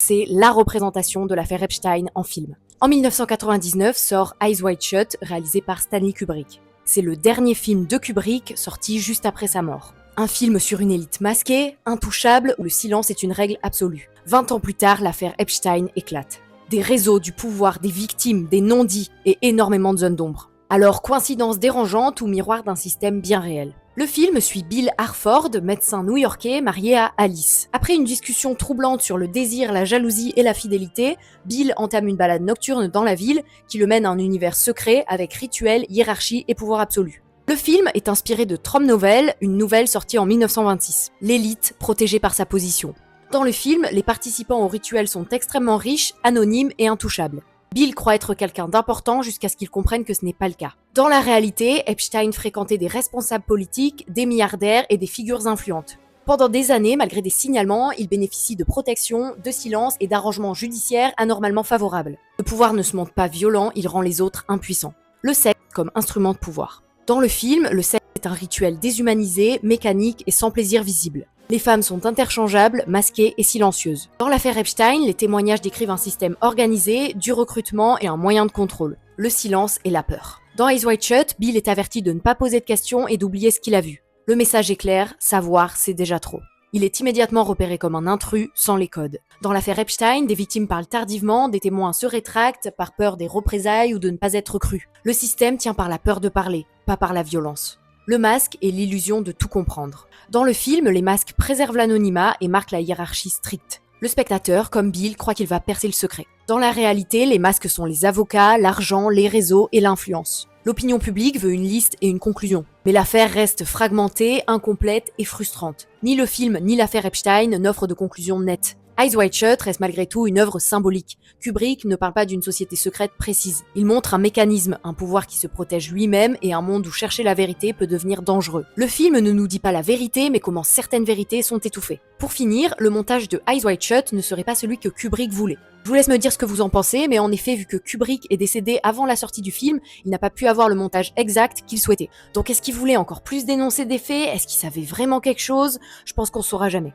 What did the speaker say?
C'est la représentation de l'affaire Epstein en film. En 1999 sort Eyes Wide Shut, réalisé par Stanley Kubrick. C'est le dernier film de Kubrick sorti juste après sa mort. Un film sur une élite masquée, intouchable, où le silence est une règle absolue. 20 ans plus tard, l'affaire Epstein éclate. Des réseaux, du pouvoir, des victimes, des non-dits et énormément de zones d'ombre. Alors, coïncidence dérangeante ou miroir d'un système bien réel? Le film suit Bill Harford, médecin new-yorkais marié à Alice. Après une discussion troublante sur le désir, la jalousie et la fidélité, Bill entame une balade nocturne dans la ville qui le mène à un univers secret avec rituels, hiérarchie et pouvoir absolu. Le film est inspiré de Trome Novel, une nouvelle sortie en 1926. L'élite protégée par sa position. Dans le film, les participants au rituel sont extrêmement riches, anonymes et intouchables. Bill croit être quelqu'un d'important jusqu'à ce qu'il comprenne que ce n'est pas le cas. Dans la réalité, Epstein fréquentait des responsables politiques, des milliardaires et des figures influentes. Pendant des années, malgré des signalements, il bénéficie de protection, de silence et d'arrangements judiciaires anormalement favorables. Le pouvoir ne se montre pas violent, il rend les autres impuissants. Le sexe comme instrument de pouvoir. Dans le film, le sexe est un rituel déshumanisé, mécanique et sans plaisir visible. Les femmes sont interchangeables, masquées et silencieuses. Dans l'affaire Epstein, les témoignages décrivent un système organisé, du recrutement et un moyen de contrôle. Le silence et la peur. Dans Eyes Wide Shut, Bill est averti de ne pas poser de questions et d'oublier ce qu'il a vu. Le message est clair, savoir, c'est déjà trop. Il est immédiatement repéré comme un intrus, sans les codes. Dans l'affaire Epstein, des victimes parlent tardivement, des témoins se rétractent par peur des représailles ou de ne pas être crus. Le système tient par la peur de parler, pas par la violence. Le masque est l'illusion de tout comprendre. Dans le film, les masques préservent l'anonymat et marquent la hiérarchie stricte. Le spectateur, comme Bill, croit qu'il va percer le secret. Dans la réalité, les masques sont les avocats, l'argent, les réseaux et l'influence. L'opinion publique veut une liste et une conclusion. Mais l'affaire reste fragmentée, incomplète et frustrante. Ni le film ni l'affaire Epstein n'offrent de conclusion nette. Eyes Wide Shut reste malgré tout une œuvre symbolique. Kubrick ne parle pas d'une société secrète précise. Il montre un mécanisme, un pouvoir qui se protège lui-même et un monde où chercher la vérité peut devenir dangereux. Le film ne nous dit pas la vérité, mais comment certaines vérités sont étouffées. Pour finir, le montage de Eyes Wide Shut ne serait pas celui que Kubrick voulait. Je vous laisse me dire ce que vous en pensez, mais en effet, vu que Kubrick est décédé avant la sortie du film, il n'a pas pu avoir le montage exact qu'il souhaitait. Donc est-ce qu'il voulait encore plus d'énoncés des faits? Est-ce qu'il savait vraiment quelque chose? Je pense qu'on saura jamais.